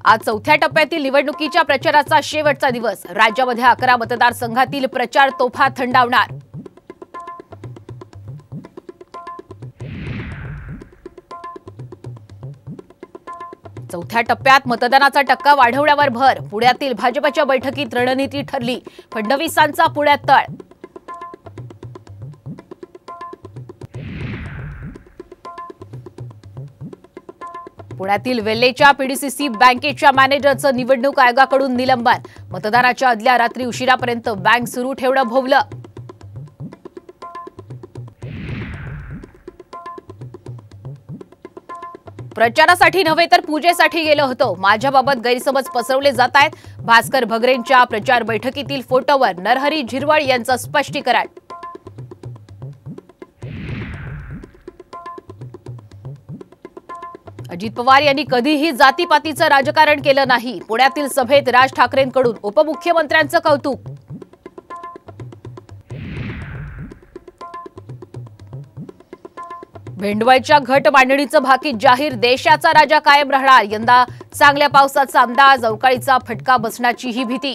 आज चौथ्या टप्प्यातील निवडणुकीच्या प्रचाराचा शेवटचा दिवस। राज्यामध्ये 11 मतदारसंघातील प्रचार तोफा थंडावणार। चौथ्या टप्प्यात मतदानाचा टक्का वाढवण्यावर भर। पुण्यातील भाजपच्या बैठकीत रणनीती ठरली। फडणवीसांचा पुण्यात तळ। पुण्यातील वेल्हेच्या पीडीसीसी बँकेच्या मॅनेजरचं निवडणूक आयोगाकडून निलंबन। मतदानाच्या आदल्या रात्री उशिरापर्यंत बँक सुरू ठेवणं भोवलं। प्रचारासाठी नव्हे तर पूजेसाठी गेलो होतो, माझ्याबाबत गैरसमज पसरवले जात आहेत। भास्कर भगरेंच्या प्रचार बैठकीतील फोटोवर नरहरी झिरवळ यांचं स्पष्टीकरण। अजित पवार यांनी कधीही जातीपातीचं राजकारण केलं नाही। पुण्यातील सभेत राज ठाकरेंकडून उपमुख्यमंत्र्यांचं कौतुक। भेंडवळच्या घट मांडणीचं भाकीत जाहीर। देशाचा राजा कायम राहणार। यंदा चांगल्या पावसाचा अंदाज। अवकाळीचा फटका बसण्याचीही भीती।